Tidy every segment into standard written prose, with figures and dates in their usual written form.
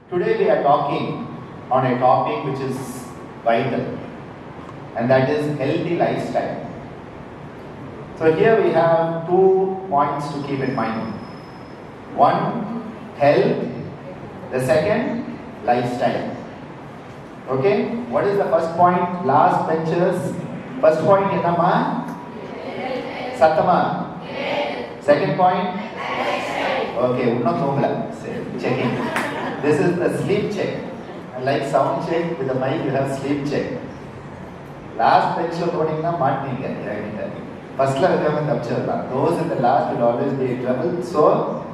Today we are talking on a topic which is vital, and that is healthy lifestyle. So here we have 2 points to keep in mind. One, health. The second, lifestyle. Okay? What is the first point? Last benchers. First point, enama? Satama. Second point? Okay, unno thongla. Checking. This is the sleep check. Like sound check, with the mic you have sleep check. Last bench lo poningna maatneenga. First la irukavanga tapchirala. Those in the last will always be in trouble. So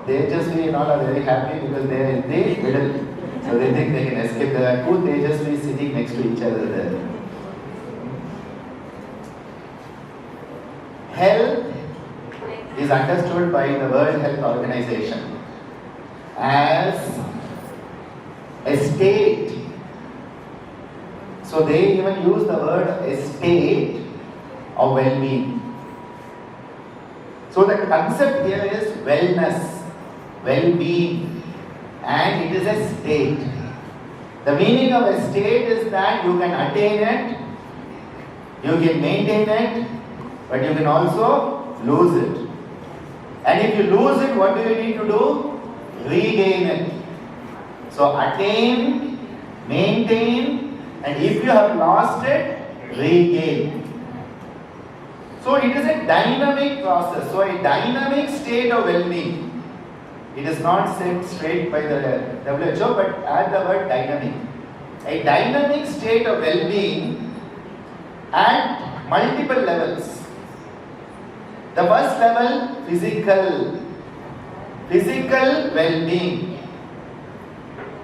Tejasvi and all are very happy because they are in the middle. So they think they can escape. There are 2 Tejasvi sitting next to each other there. Health is understood by the World Health Organization as a state. So they even use the word a state of well-being. So the concept here is wellness, well-being, and it is a state. The meaning of a state is that you can attain it, you can maintain it, but you can also lose it. And if you lose it, what do you need to do? Regain it. So attain, maintain, and if you have lost it, regain. So it is a dynamic process. So a dynamic state of well-being. It is not said straight by the WHO, but add the word dynamic. A dynamic state of well-being at multiple levels. The first level, physical well-being.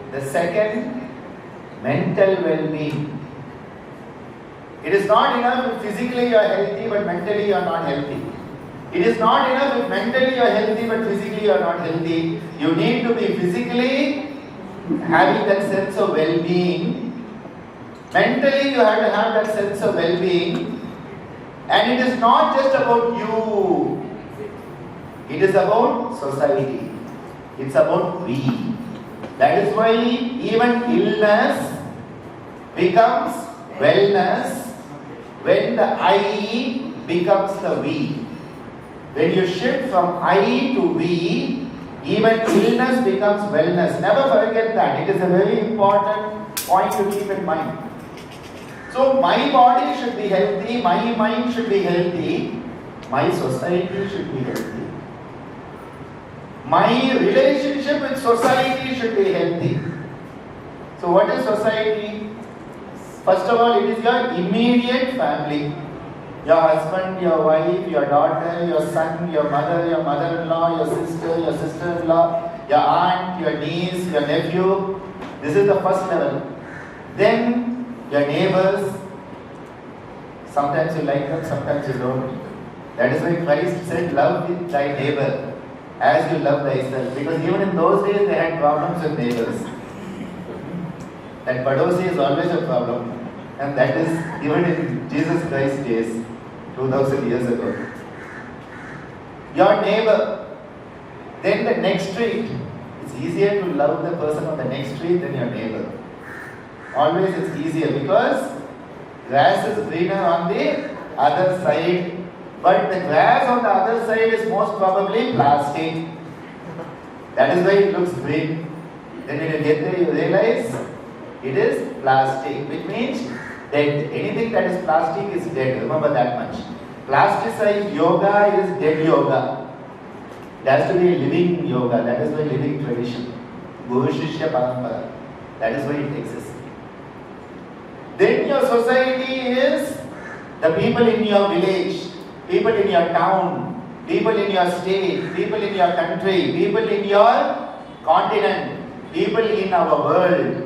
The second, mental well-being. It is not enough if physically you are healthy but mentally you are not healthy. It is not enough if mentally you are healthy but physically you are not healthy. You need to be physically having that sense of well-being. Mentally you have to have that sense of well-being. And it is not just about you. It is about society. It's about we. That is why even illness becomes wellness when the I becomes the we. When you shift from I to we, even illness becomes wellness. Never forget that. It is a very important point to keep in mind. So my body should be healthy, my mind should be healthy, my society should be healthy. My relationship with society should be healthy. So what is society? First of all, it is your immediate family. Your husband, your wife, your daughter, your son, your mother, your mother-in-law, your sister-in-law, your aunt, your niece, your nephew. This is the first level. Then your neighbors. Sometimes you like them, sometimes you don't. That is why Christ said, love thy neighbor as you love thyself. Because even in those days they had problems with neighbors. That padosi is always a problem. And that is even in Jesus Christ's days, 2000 years ago. Your neighbor. Then the next street. It's easier to love the person on the next street than your neighbor. Always it's easier because grass is greener on the other side. But the grass on the other side is most probably plastic. That is why it looks green. Then when you get there, you realize it is plastic, which means dead. Anything that is plastic is dead. Remember that much. Plasticized yoga is dead yoga. It has to be living yoga. That is why living tradition. Guru Shishya Parampara. That is why it exists. Then your society is the people in your village, people in your town, people in your state, people in your country, people in your continent, people in our world.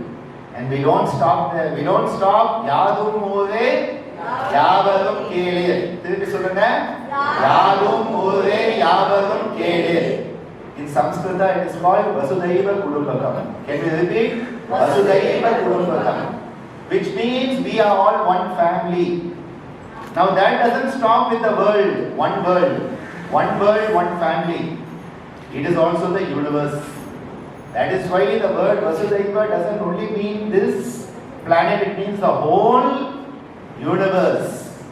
And we don't stop there. We don't stop. Yadum ure, yavarum kele. Thirupi solunga. Yadum ure, yavarum kele. In Sanskrita, it is called Vasudhaiva Kudumbakam. Can we repeat? Vasudhaiva Kudumbakam. Which means we are all one family. Now that doesn't stop with the world. One world, one family. It is also the universe. That is why the word Vasudhaiva doesn't only mean this planet, it means the whole universe.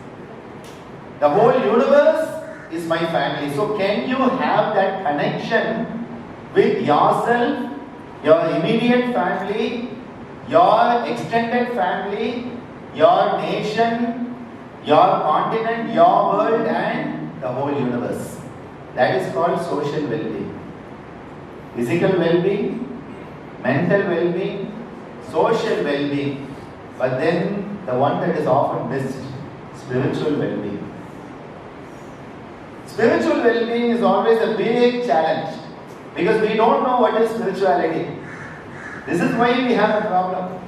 The whole universe is my family. So can you have that connection with yourself, your immediate family, your extended family, your nation, your continent, your world and the whole universe? That is called social well-being. Physical well-being, mental well-being, social well-being, but then the one that is often missed, spiritual well-being. Spiritual well-being is always a big challenge because we don't know what is spirituality. This is why we have a problem.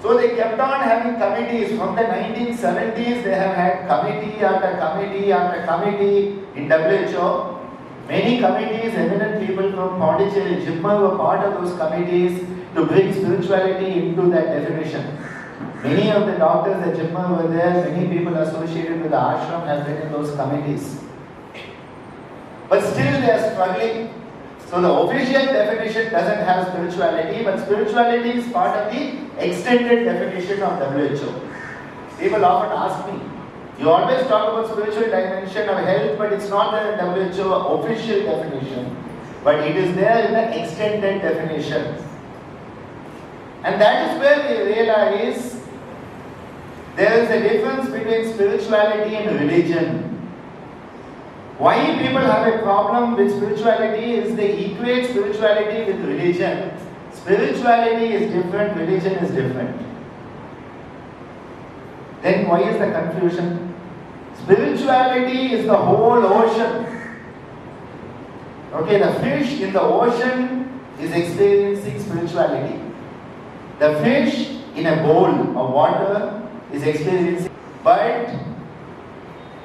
So they kept on having committees. From the 1970s, they have had committee after committee after committee in WHO. Many committees, eminent people from Pondicherry, Jimma were part of those committees to bring spirituality into that definition. Many of the doctors at Jimma were there, many people associated with the ashram have been in those committees. But still they are struggling. So the official definition doesn't have spirituality, but spirituality is part of the extended definition of WHO. People often ask me, you always talk about spiritual dimension of health, but it's not the WHO official definition, but it is there in the extended definition. And that is where we realize there is a difference between spirituality and religion. Why people have a problem with spirituality is they equate spirituality with religion. Spirituality is different, religion is different. Then why is the confusion? Spirituality is the whole ocean. Okay, the fish in the ocean is experiencing spirituality. The fish in a bowl of water is experiencing. But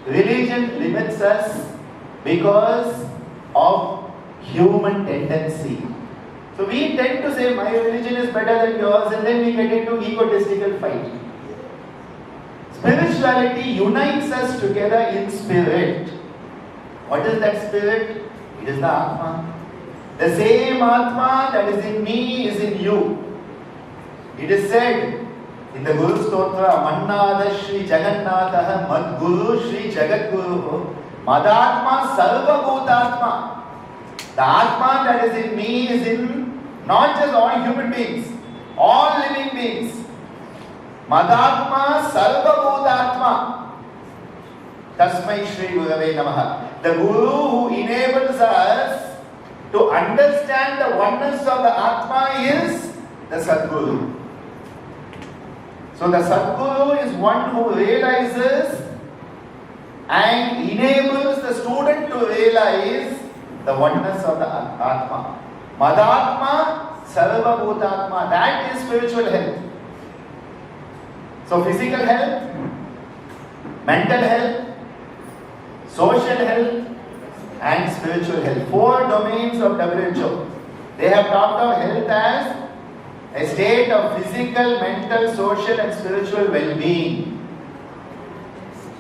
religion limits us because of human tendency. So we tend to say my religion is better than yours and then we get into egotistical fight. Spirituality unites us together in spirit. What is that spirit? It is the Atma. The same Atma that is in me is in you. It is said in the Guru Stotra, Mannada Shri Jagannatha Mad Guru Shri Jagat Guru Madatma Sarva Bhutatma. The Atma that is in me is in not just all human beings, all living beings. Madatma Sarva Bhutatma. Tasmai Shri Gurave Namaha. The Guru who enables us to understand the oneness of the Atma is the Sadguru. So the Sadguru is one who realizes and enables the student to realize the oneness of the Atma. Madatma Sarva Bhutatma. That is spiritual health. So physical health, mental health, social health and spiritual health. 4 domains of WHO. They have talked of health as a state of physical, mental, social and spiritual well-being.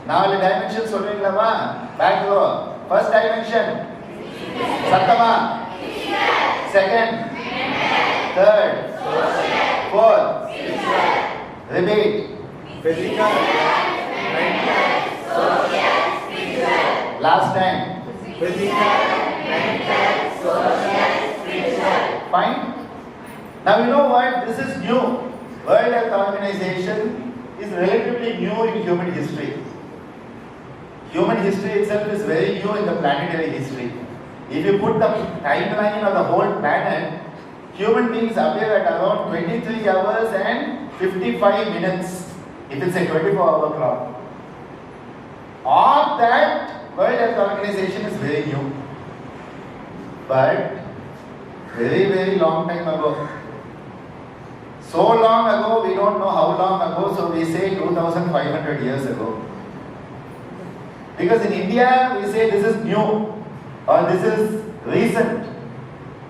Now the dimensions solvingama. Back to first dimension. Sattama. Second. Third. Fourth. Repeat. Physical, mental, social, spiritual. Last time. Physical, mental, social, spiritual. Fine. Now you know what? This is new. World Health Organization is relatively new in human history. Human history itself is very new in the planetary history. If you put the timeline of the whole planet, human beings appear at around 23 hours and 55 minutes. If it's a 24-hour clock. Of that, World Health Organization is very new. But very, very long time ago. So long ago, we don't know how long ago, so we say 2500 years ago. Because in India, we say this is new or this is recent.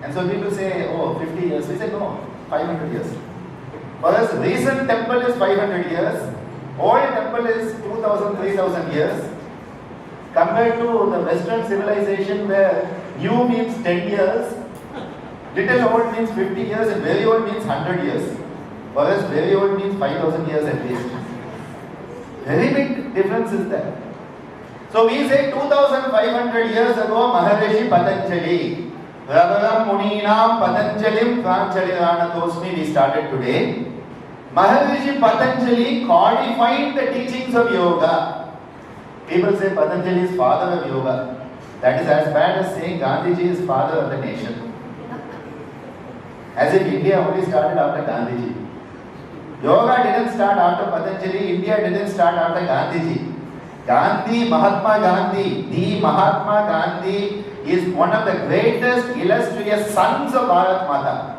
And so people say, oh, 50 years. We say, no, 500 years. For us, recent temple is 500 years. Old temple is 2000, 3000 years. Compared to the Western civilization where new means 10 years Little old means 50 years and very old means 100 years. For us, very old means 5,000 years at least. Very big difference is there. So we say 2500 years ago, Maharishi Patanjali, Ravaram Muninam Patanjalim Pranchaliranatosmi, we started today. Maharishi Patanjali codified the teachings of yoga. People say Patanjali is father of yoga. That is as bad as saying Gandhiji is father of the nation. As if India only started after Gandhiji. Yoga didn't start after Patanjali, India didn't start after Gandhiji. Gandhi, Mahatma Gandhi, the Mahatma Gandhi is one of the greatest illustrious sons of Bharat Mata.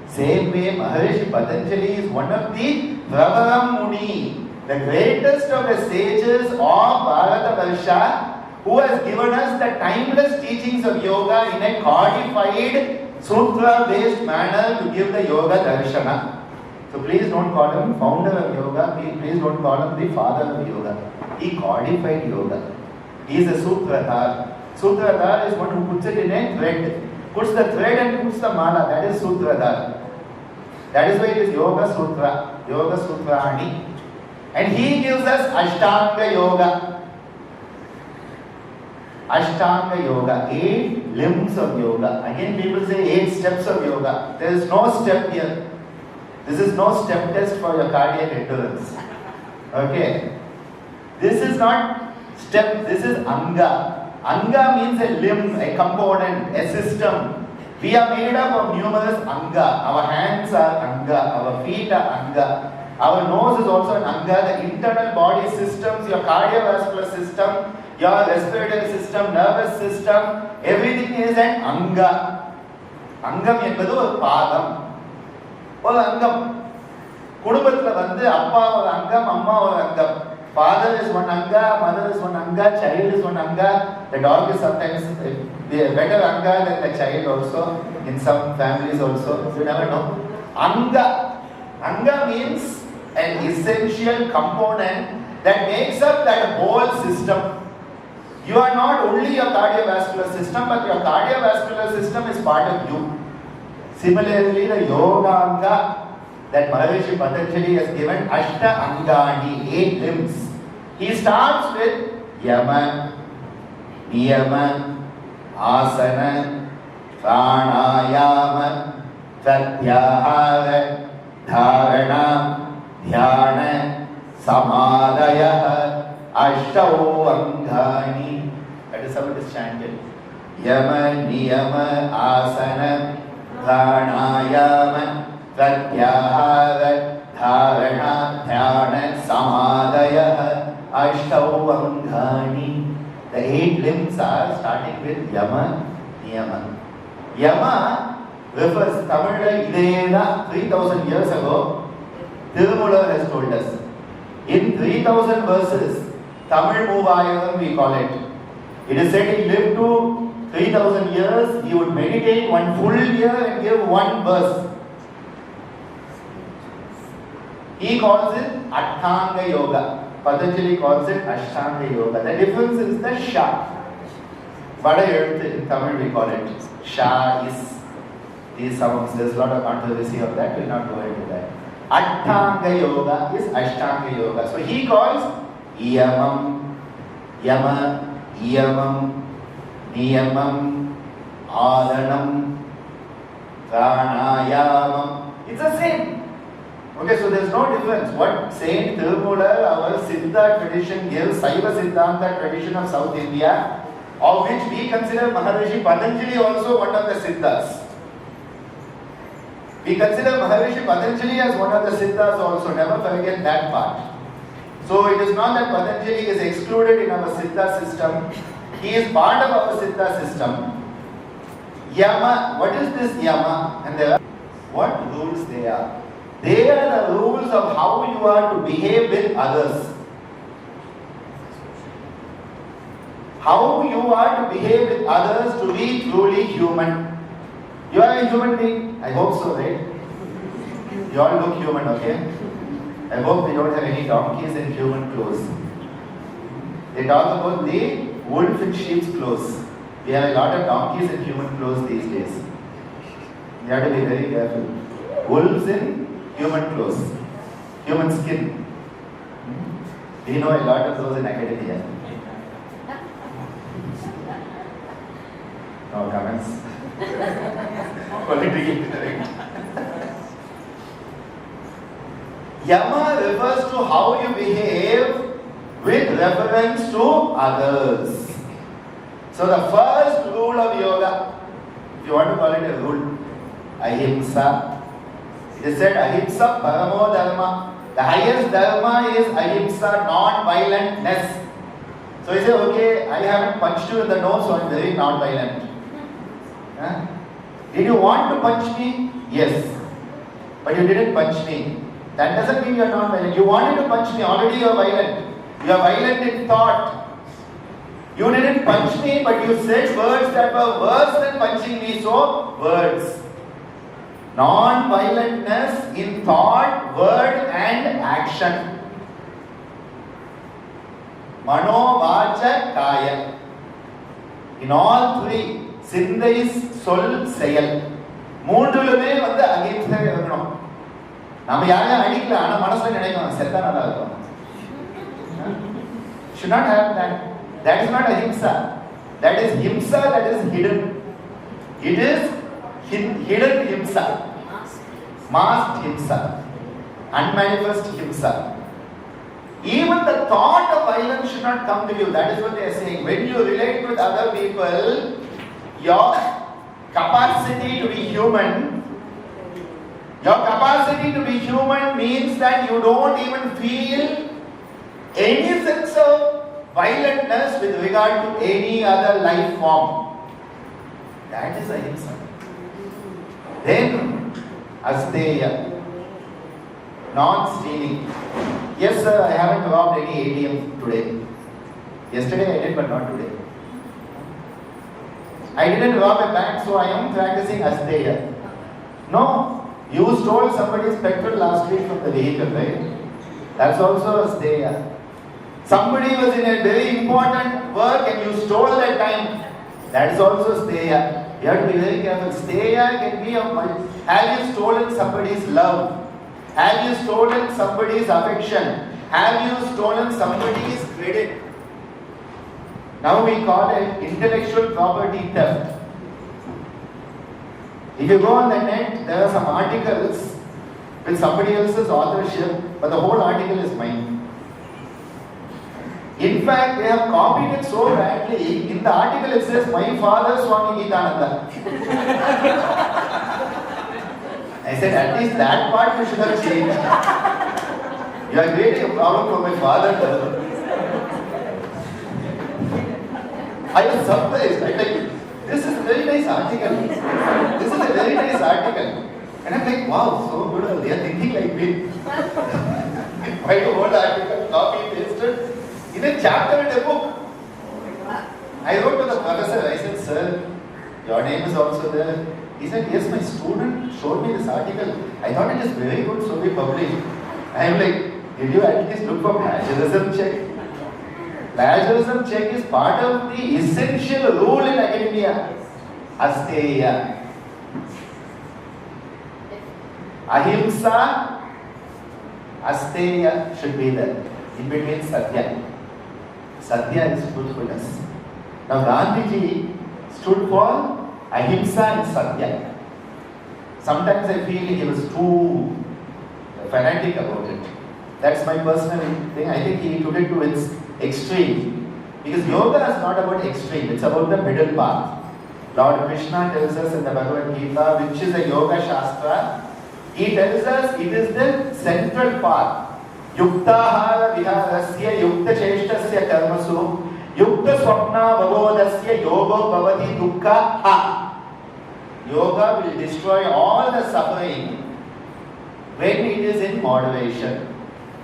Same way, Maharishi Patanjali is one of the Ravaram Muni, the greatest of the sages of Bharatavarsha, who has given us the timeless teachings of yoga in a codified, sutra-based manner to give the yoga darshana. So please don't call him founder of yoga, please don't call him the father of yoga. He codified yoga. He is a sutradhar. Sutradhar is one who puts it in a thread. Puts the thread and puts the mala, that is sutradhar. That is why it is Yoga Sutra, Yoga Sutrani. And he gives us Ashtanga Yoga. Ashtanga Yoga, 8 limbs of yoga. Again people say 8 steps of yoga. There is no step here. This is no step test for your cardiac endurance. Okay. This is not step, this is Anga. Anga means a limb, a component, a system. We are made up of numerous Anga. Our hands are Anga, our feet are Anga. Our nose is also an Anga. The internal body systems, your cardiovascular system, your respiratory system, nervous system, everything is an Anga. Angam என்பது ஒரு பாதம். ஒரு அங்கம். குடும்பத்துல வந்து அப்பா ஒரு அங்கம், அம்மா ஒரு அங்கம். Father is one Anga, mother is one Anga, child is one Anga. The dog is sometimes a better Anga than the child also. In some families also, you never know. Anga. Anga means an essential component that makes up that whole system. You are not only your cardiovascular system, but your cardiovascular system is part of you. Similarly, the Yoga Anga that Maharishi Patanjali has given, Ashta Angani, 8 limbs. He starts with Yama, Niyama, Asana, Pranayama, Pratyahara, Dharana, Dhyana, Samadaya, Ashtau Angani. That is how it is chanted. Yama, Niyama, Asana, Pranayama, Pratyahara, Dharana, Dhyana, Samadaya, Ashtau Angani. The 8 limbs are starting with Yama, Niyama. Yama refers, Tamil Idena 3000 years ago, Tirumula has told us. In 3000 verses, Tamil Muvayagam we call it. It is said he lived to 3000 years, he would meditate one full year and give one verse. He calls it Ashtanga Yoga. Patanjali calls it Ashtanga Yoga. The difference is the Sha. In Tamil we call it Sha is these sounds. There's a lot of controversy of that. We'll not go into that. Ashtanga Yoga is Ashtanga Yoga. So he calls Yamam, Yama, Yamam, Niyamam, Adanam, Pranayamam. It's the same. Okay, so there's no difference. What Saint Tirumula, our Siddha tradition gives, Saiva Siddhanta tradition of South India, of which we consider Maharishi Patanjali also one of the Siddhas. We consider Maharishi Patanjali as one of the Siddhas also, never forget that part. So it is not that Patanjali is excluded in our Siddha system, he is part of our Siddha system. Yama, what is this Yama? And there are what rules they are? They are the rules of how you are to behave with others. How you are to behave with others to be truly human. You are a human being? I hope so, right? You all look human, okay? I hope they don't have any donkeys in human clothes. They talk about the wolf in sheep's clothes. We have a lot of donkeys in human clothes these days. You have to be very careful. Wolves in human clothes, human skin. We know a lot of those in academia. No comments. Politically correct. Yama refers to how you behave with reference to others. So the first rule of yoga, if you want to call it a rule, ahimsa. It is said ahimsa paramo dharma. The highest dharma is ahimsa, non-violentness. So you say, okay, I haven't punched you in the nose, so I am very non-violent. Huh? Did you want to punch me? Yes. But you didn't punch me. That doesn't mean you are non-violent. You wanted to punch me, already you are violent. You are violent in thought. You didn't punch me, but you said words that were worse than punching me, so words. Non-violentness in thought, word and action. Mano, vacha, kaya. In all three, sindai, sol, seyal. மூன்றுலுமே வந்து அகிம்சை இருக்கணும். நம்ம யாரையும் அடிக்கல, ஆனா மனசுல நினைக்கணும் செத்தா நல்லா இருக்கும். Should not have that. That is not ahimsa. That is himsa, that is hidden. It is hidden himsa. Masked himsa. Unmanifest himsa. Even the thought of violence should not come to you. That is what they are saying. When you relate with other people, your capacity to be human, means that you don't even feel any sense of violentness with regard to any other life form. That is ahimsa. Then, asteya, non-stealing. Yes, sir, I haven't robbed any ATM today. Yesterday I did, but not today. I didn't rob a bank, so I am practicing asteya. No, you stole somebody's petrol last week from the vehicle, right? That's also asteya. Somebody was in a very important work and you stole that time. That is also steya. You have to be very careful. Steya can be of money. Have you stolen somebody's love? Have you stolen somebody's affection? Have you stolen somebody's credit? Now we call it intellectual property theft. If you go on the net, there are some articles with somebody else's authorship, but the whole article is mine. In fact, they have copied it so badly, in the article it says, my father Swami Gitananda. I said, at least that part you should have changed. You are creating a problem for my father. I was surprised. I like, this is a very nice article. This is a very nice article. And I'm like, wow, so good. They are thinking like me. Write a whole article, copy, pasted. In a chapter in a book. I wrote to the professor, I said, sir, your name is also there. He said, yes, my student showed me this article. I thought it is very good, so we published. I am like, did you at least look for plagiarism check? Plagiarism check is part of the essential rule in academia. Asteya. Ahimsa, asteya should be there. In between satya. Satya is truthfulness. Now Gandhiji stood for ahimsa and satya. Sometimes I feel he was too fanatic about it. That's my personal thing. I think he took it to its extreme. Because yoga is not about extreme, it's about the middle path. Lord Krishna tells us in the Bhagavad Gita, which is a yoga shastra, he tells us it is the central path. Yuktahara viharasya yukta cheshtasya karmasu yukta swapna bhavodasya yogo bhavati dukkha ha. Yoga will destroy all the suffering when it is in moderation.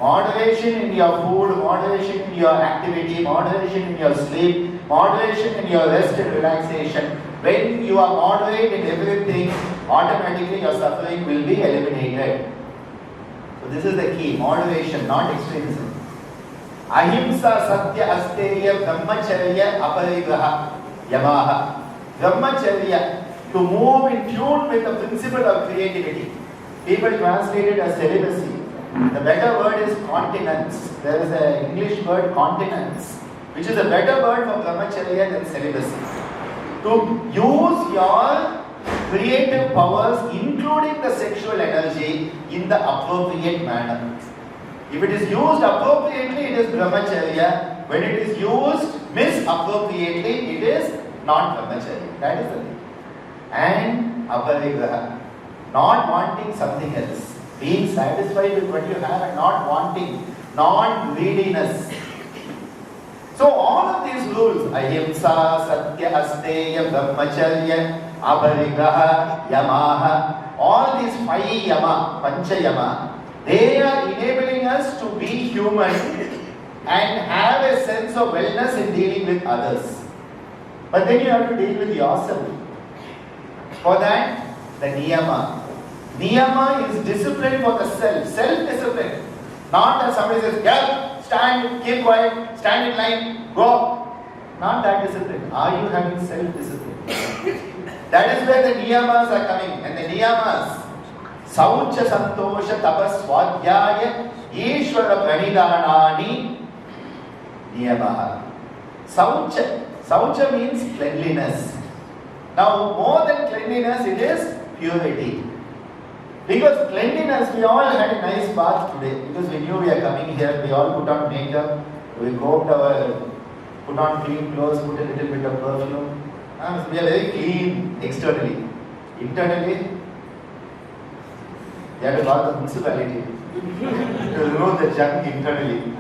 Moderation in your food, moderation in your activity, moderation in your sleep, moderation in your rest and relaxation. When you are moderate in everything, automatically your suffering will be eliminated. So this is the key, moderation, not extremism. Ahimsa, satya, asteya, brahmacharya, aparigraha. Yamaha. Brahmacharya, to move in tune with the principle of creativity. People translate it as celibacy. The better word is continence. There is an English word continence, which is a better word for brahmacharya than celibacy. To use your creative powers, including the sexual energy, in the appropriate manner. If it is used appropriately, it is brahmacharya. When it is used misappropriately, it is not brahmacharya. That is the thing. And aparigraha, not wanting something else. Being satisfied with what you have and not wanting, non-greediness. So all of these rules, ahimsa, satya, asteya, brahmacharya, aparigraha, yamaha, all these 5 yama, pancha yama, they are enabling us to be human and have a sense of wellness in dealing with others. But then you have to deal with yourself. For that, the niyama. Niyama is discipline for the self, self-discipline. Not that somebody says, get, stand, keep quiet, stand in line, go. Not that discipline. Are you having self-discipline? That is where the niyamas are coming. And the niyamas, saucha santosha tapas swadhyaya ishvara pranidhanani niyamaha. Saucha. Saucha means cleanliness. Now, more than cleanliness, it is purity. Because cleanliness, we all had a nice bath today. Because we knew we are coming here, we all put on makeup, we put on clean clothes, put a little bit of perfume. So we are very clean externally. Internally, you have to call the municipality to remove the junk internally.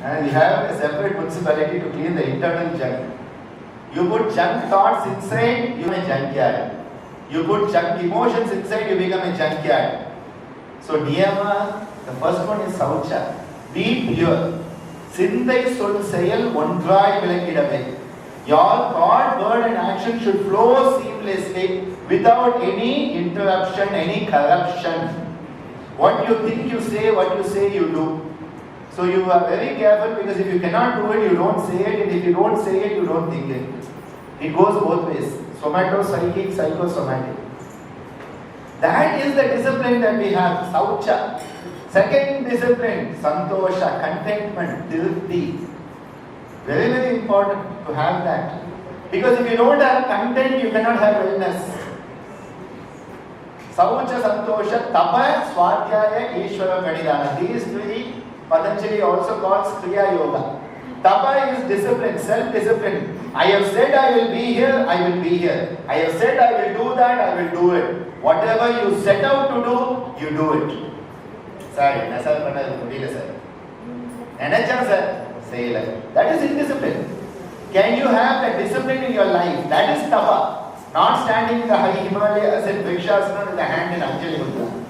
And we have a separate municipality to clean the internal junk. You put junk thoughts inside, you become a junkyard. You put junk emotions inside, you become a junkyard. So niyama, the first one is saucha. Be pure. Sindai sol செயல் ஒன்றாய் விளங்கிடவே. Your thought, word and action should flow seamlessly without any interruption, any corruption. What you think you say, what you say you do. So you are very careful, because if you cannot do it, you don't say it, and if you don't say it, you don't think it. It goes both ways. Somatopsychic, psychosomatic. That is the discipline that we have, saucha. Second discipline, santosha, contentment, tirti. Very, very important to have that. Because if you don't have content, you cannot have wellness. Saucha, santosha, tapa, swadhyaya, ishvara, pranidhana. These 3, Patanjali also calls Kriya Yoga. Tapa is discipline, self-discipline. I have said I will be here, I will be here. I have said I will do that, I will do it. Whatever you set out to do, you do it. Sorry, Nasar Panna Mudila sir. Nanachan sir, say like that is indiscipline. Can you have that discipline in your life? That is tapa. Not standing in the high Himalayas and Vrikshasana with the hand in Anjali Mudra.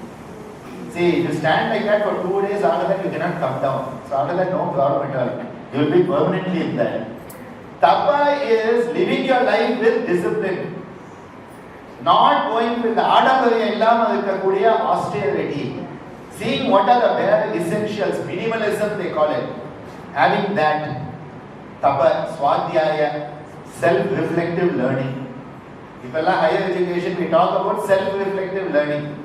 See, if you stand like that for 2 days, after that you cannot come down. So after that, no problem at all. You will be permanently in that. Tapa is living your life with discipline. Not going with the adambariya illama irukkakoodiya austerity. Seeing what are the bare essentials, minimalism they call it. Having that. Tapa, swadhyaya, self-reflective learning. If you are higher education, we talk about self-reflective learning.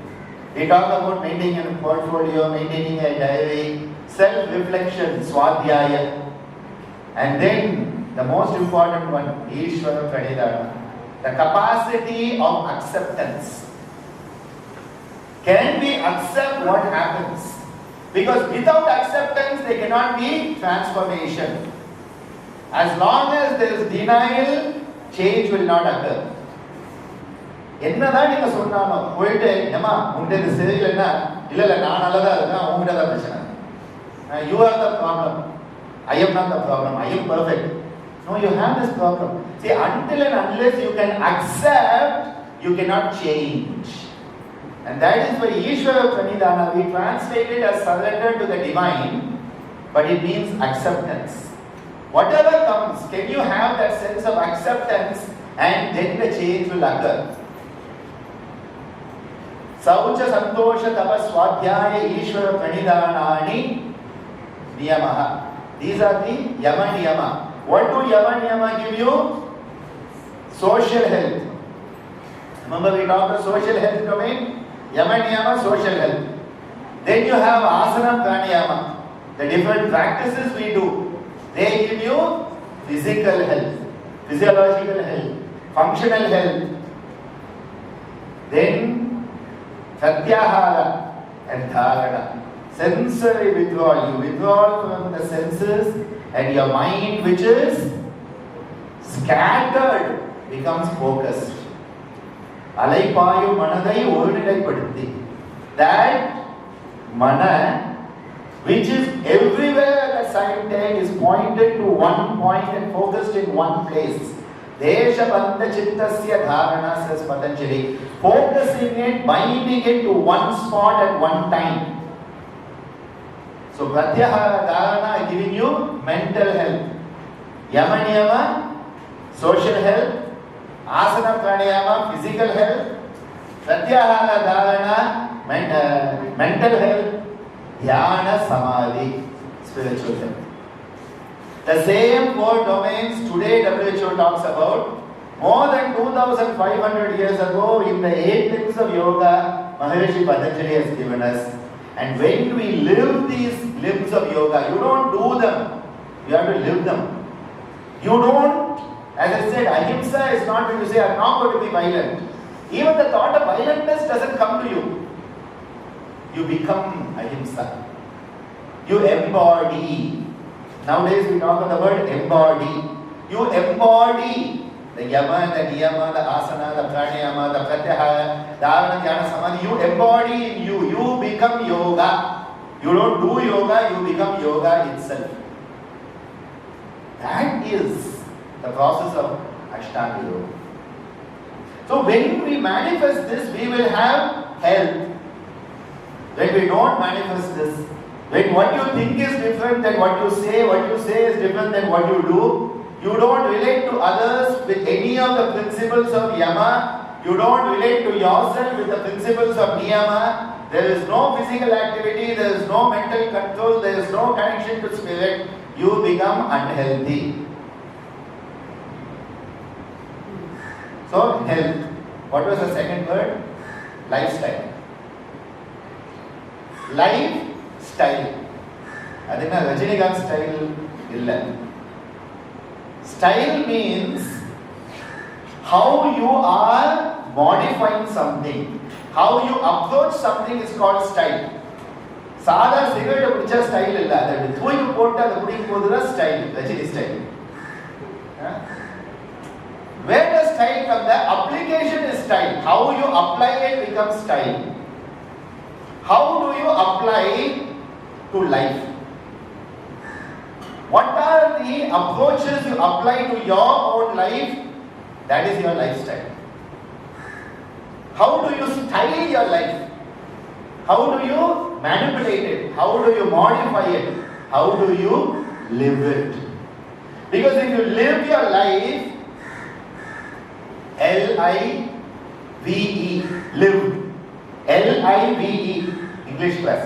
We talk about maintaining a portfolio, maintaining a diary, self-reflection, swadhyaya. And then the most important one, Ishvara Pranidhana, the capacity of acceptance. Can we accept what happens? Because without acceptance, there cannot be transformation. As long as there is denial, change will not occur. என்னதான் நீங்க சொன்னாலும் போயிட்டு ஏமா உன்கிட்ட இது சரியில்லைன்னா இல்ல நான் நல்லதா இருக்கேன் உங்ககிட்ட தான் பிரச்சனை. You are the problem. I am not the problem. I am perfect. No, you have this problem. See, until and unless you can accept, you cannot change. And that is why Ishvara Pranidhana, we translate it as surrender to the divine, but it means acceptance. Whatever comes, can you have that sense of acceptance, and then the change will occur. Saucha santosha tapa swadhyaya ishvara pranidhanani niyamaha. These are the yama niyama. What do yama niyama give you? Social health. Remember we talked about social health domain? Yama Niyama, social health. Then you have asana pranayama. The different practices we do, they give you physical health, physiological health, functional health. Then pratyahara and dharana. Sensory withdrawal. You withdraw from the senses and your mind, which is scattered, becomes focused. Alaipayu manadai orunilaipaduthi. That mana, which is everywhere at the same time, is pointed to one point and focused in one place. Desha bandha chittasya dharana, says Patanjali. Focusing it, binding it to one spot at one time. So pratyahara dharana giving you mental health. Yama niyama, social health. Asana pranayama, physical health. Pratyahara dharana, mental health. Dhyana samadhi, spiritual health. The same four domains today WHO talks about. More than 2500 years ago, in the 8 limbs of yoga, Maharishi Patanjali has given us. And when we live these limbs of yoga, you don't do them, you have to live them. You don't, as I said, ahimsa is not when you say, I'm not going to be violent. Even the thought of violentness doesn't come to you. You become ahimsa. You embody. Nowadays we talk about the word embody. You embody the yama, the niyama, the asana, the pranayama, the pratyahara, dharana, dhyana, samadhi. You embody in you. You become yoga. You don't do yoga, you become yoga itself. That is the process of Ashtanga Yoga. So when we manifest this, we will have health. When we don't manifest this, when what you think is different than what you say is different than what you do, you don't relate to others with any of the principles of yama, you don't relate to yourself with the principles of niyama, there is no physical activity, there is no mental control, there is no connection to spirit, you become unhealthy. So, health. What was the second word? Lifestyle. Lifestyle. That is not Rajinikanth style illa. Style means how you are modifying something. How you approach something is called style. Sada cigarette pidicha style illa. That thooyi potta adu kudikkum podhu style. Rajini style. Where does style come? The application is style. How you apply it becomes style. How do you apply to life? What are the approaches you apply to your own life? That is your lifestyle. How do you style your life? How do you manipulate it? How do you modify it? How do you live it? Because if you live your life, L-I-V-E, live. L-I-V-E, English class.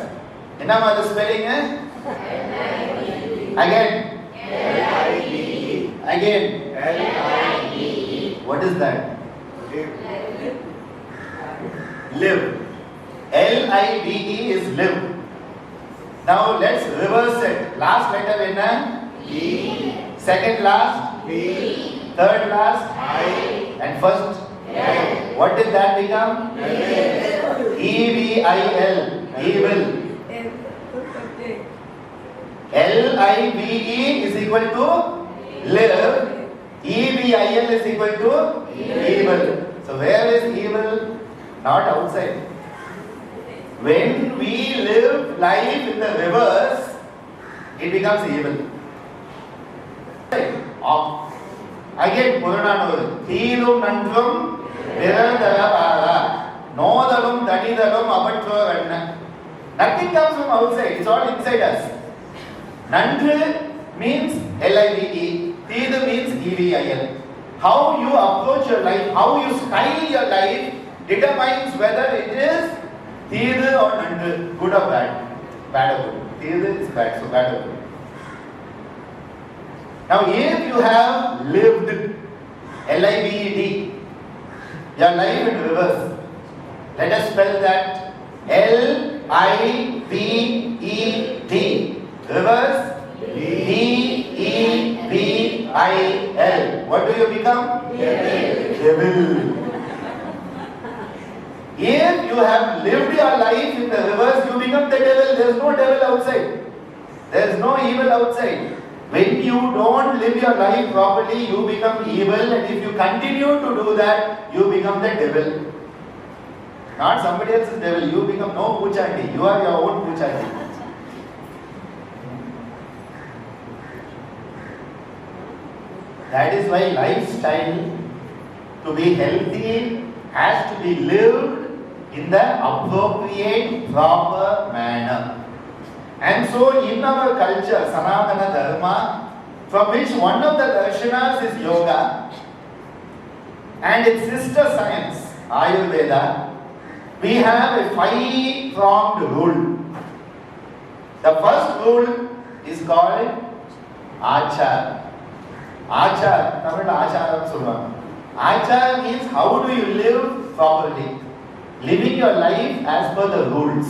Enna the spelling eh? L-I-V-E. Again. L-I-V-E. Again. L-I-V-E. What is that? Live. L-I-V-E is live. Now let's reverse it. Last letter enna? E. Second last? B. Third last? I. And first? L. What did that become? E-V-I-L. Evil. L-I-V-E is equal to live. E-V-I-L is equal to evil. So where is evil? Not outside. When we live life in the reverse, it becomes evil. Again, Purananur. Thilum nantrum viradavara. Nodalum danidalum abatvaranna. Nothing comes from outside. It's all inside us. Nantru means L-I-V-E. Thidu means E-V-I-L. How you approach your life, how you style your life determines whether it is Thidu or Nantru, good or bad. Bad or good. Thidu is bad, so bad or good. Now, if you have lived L-I-V-E-D. Your life in reverse. Let us spell that. L-I-V-E-D. Reverse. D-E-V-I-L. What do you become? Devil. If you have lived your life in the reverse, you become the devil. There is no devil outside. There is no evil outside. When you don't live your life properly, you become evil, and if you continue to do that, you become the devil. Not somebody else's devil. You become no Puchandi. You are your own Puchandi. That is why lifestyle, to be healthy, has to be lived in the appropriate, proper manner. And so in our culture, Sanatana Dharma, from which one of the darshanas is yoga, and its sister science, Ayurveda, we have a 5-pronged rule. The first rule is called Achar. Achar, Tamil Acharam Sulvan. Achar means how do you live properly? Living your life as per the rules.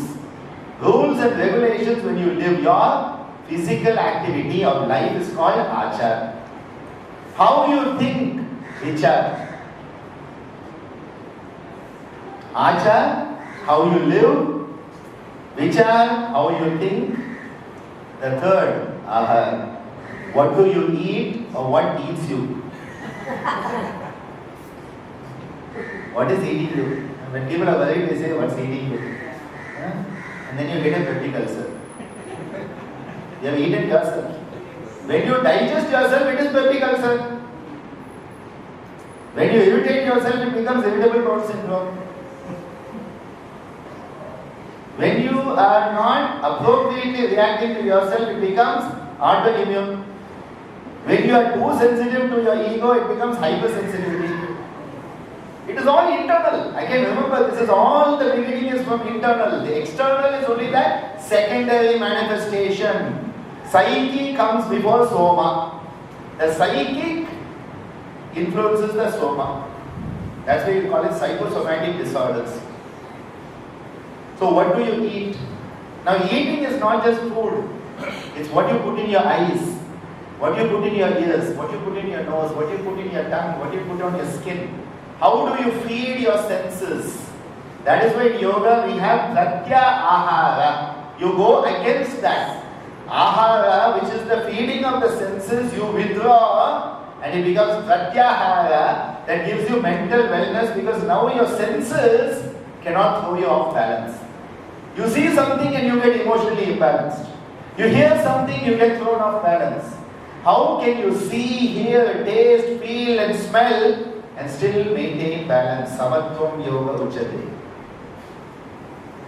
Rules and regulations when you live your physical activity of life is called Achar. How you think, Vichar. Achar, how you live. Vichar, how you think. The third, Ahar. What do you eat or what eats you? What is eating you? When people are worried, they say, what's eating you? And then you get a peptic ulcer. You have eaten yourself. When you digest yourself, it is peptic ulcer. When you irritate yourself, it becomes irritable bowel syndrome. When you are not appropriately reacting to yourself, it becomes autoimmune. When you are too sensitive to your ego, it becomes hypersensitivity. It is all internal. I can remember this is all the beginning is from internal. The external is only that secondary manifestation. Psyche comes before soma. The psychic influences the soma. That's why we call it psychosomatic disorders. So what do you eat? Now eating is not just food. It's what you put in your eyes, what you put in your ears, what you put in your nose, what you put in your tongue, what you put on your skin. How do you feed your senses? That is why in yoga we have pratyahara. You go against that. Ahara, which is the feeding of the senses, you withdraw and it becomes pratyahara. That gives you mental wellness because now your senses cannot throw you off balance. You see something and you get emotionally imbalanced. You hear something, you get thrown off balance. How can you see, hear, taste, feel and smell and still maintain balance? Samatvam yoga uchate.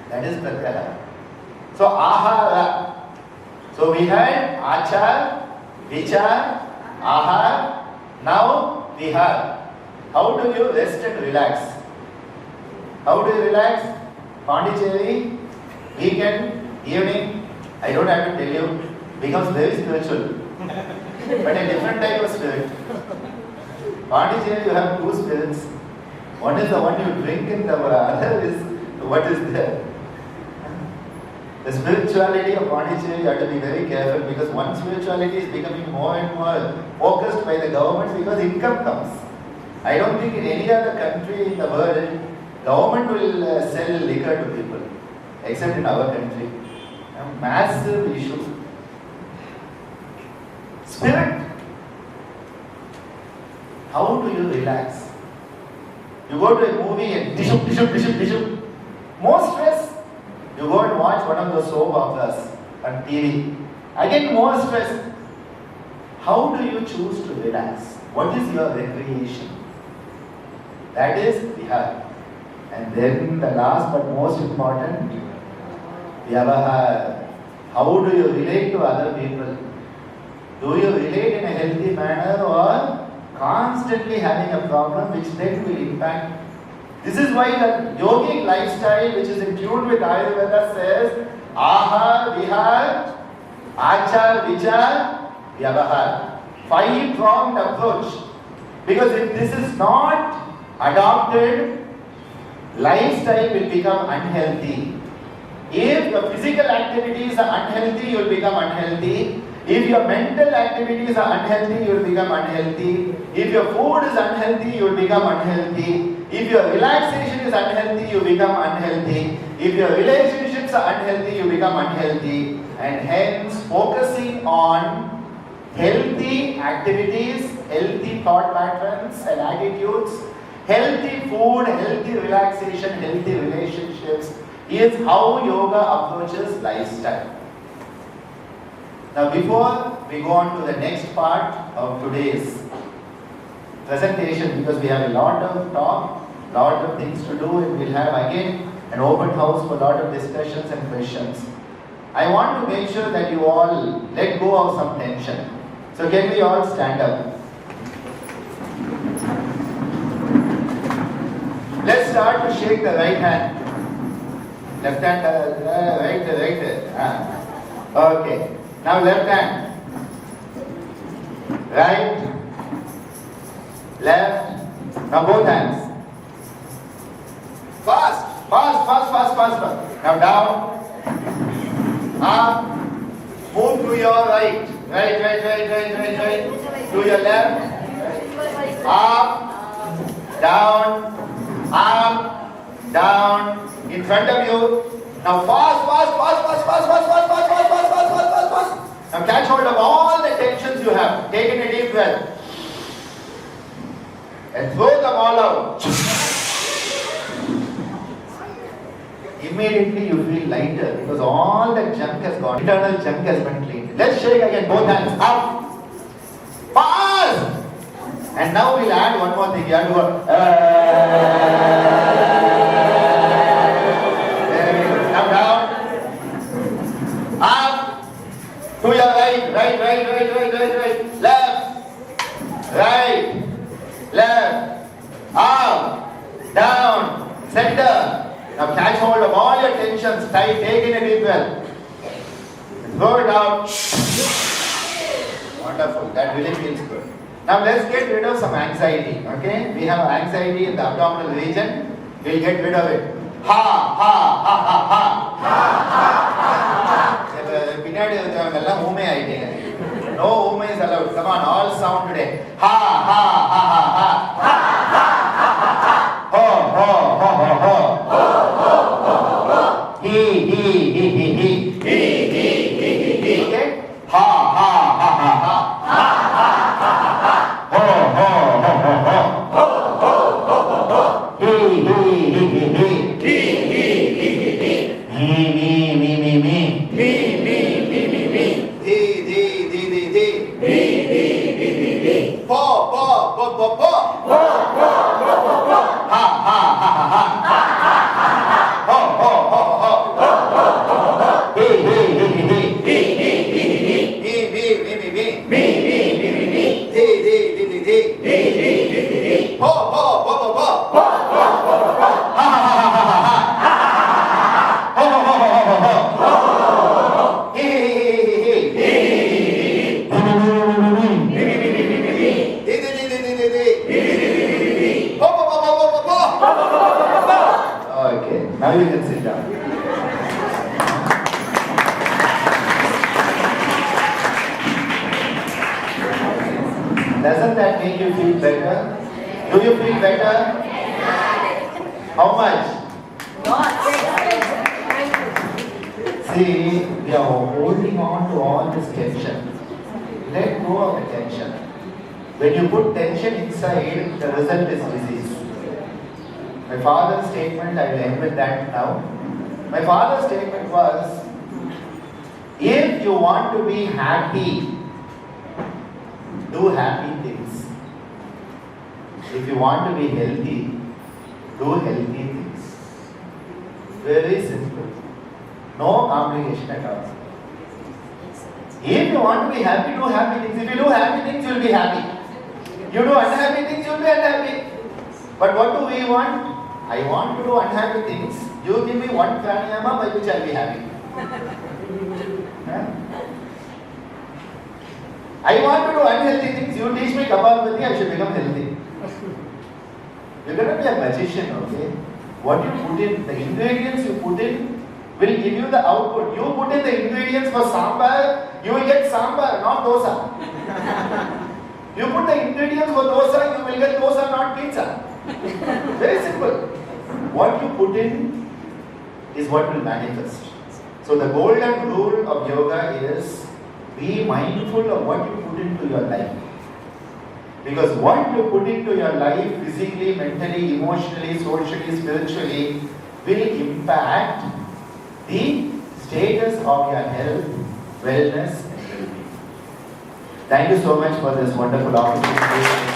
That is pratyahara. So ahara. So we had achar, vichar, ahar. Now vihar. How do you rest and relax? How do you relax? Pondicherry, weekend, evening, I don't have to tell you, becomes very spiritual. But a different type of spirit. Pondicherry, you have two spirits. One is the one you drink and the other is what is there. The spirituality of Pondicherry, you have to be very careful because one spirituality is becoming more and more focused by the government because income comes. I don't think in any other country in the world, government will sell liquor to people, except in our country. A massive issue. Spirit. How do you relax? You go to a movie and dishup. More stress. You go and watch one of those soap operas on TV. Again more stress. How do you choose to relax? What is your recreation? That is vihar. And then the last but most important, vyavahar. How do you relate to other people? Do you relate in a healthy manner or constantly having a problem which then will impact? This is why the yogic lifestyle which is in tune with Ayurveda says ahar, vihar, achar, vichar, vyavahar. 5-pronged approach. Because if this is not adopted, lifestyle will become unhealthy. If your physical activities are unhealthy, you will become unhealthy. If your mental activities are unhealthy, you will become unhealthy. If your food is unhealthy, you will become unhealthy. If your relaxation is unhealthy, you become unhealthy. If your relationships are unhealthy, you become unhealthy. And hence, focusing on healthy activities, healthy thought patterns and attitudes, healthy food, healthy relaxation, healthy relationships is how yoga approaches lifestyle. Now, before we go on to the next part of today's presentation, because we have a lot of talk, lot of things to do, and we'll have again an open house for a lot of discussions and questions. I want to make sure that you all let go of some tension. So can we all stand up? Let's start to shake the right hand. Left hand, right. Okay. Now left hand. Right. Left. Now both hands. Fast. Now down. Up. Move to your right. Right. To your left. Up. Down. Up. Down. In front of you. Now fast. Now catch hold of all the tensions you have. Take in a deep breath. And throw them all out. Immediately you feel lighter because all that junk has gone. Internal junk has been cleaned. Let's shake again. Both hands up. Fast. And now we'll add one more thing. You have to go. Now down. Up. To your right. Left. Left. Up. Down. Center. Now catch hold of all your tensions. Tight. Take in a deep breath. Throw it out. Wonderful. That really feels good. Now let's get rid of some anxiety. Okay? We have anxiety in the abdominal region. We'll get rid of it. Ha. No ume is allowed. Come on, all sound today. Ha. Ho. He. Okay? Ha. Now you can sit down. Doesn't that make you feel better? Do you feel better? How much? See, we are holding on to all this tension. Let go of the tension. When you put tension inside, the result is disease. My father's statement, I will end with that now. My father's statement was, if you want to be happy, do happy things. If you want to be healthy, do healthy things. Very simple. No complication at all. If you want to be happy, do happy things. If you do happy things, you will be happy. You do unhappy things, you will be unhappy. But what do we want? I want to do unhappy things. You give me one pranayama by which I will be happy. I want to do unhealthy things. You teach me Kapalabhati, I should become healthy. You're going to be a magician, okay? What you put in, the ingredients you put in will give you the output. You put in the ingredients for sambar, you will get sambar, not dosa. You put the ingredients for dosa, you will get dosa, not pizza. Very simple. What you put in is what will manifest. So the golden rule of yoga is be mindful of what you put into your life. Because what you put into your life, physically, mentally, emotionally, socially, spiritually, will impact the status of your health, wellness, and well-being. Thank you so much for this wonderful opportunity.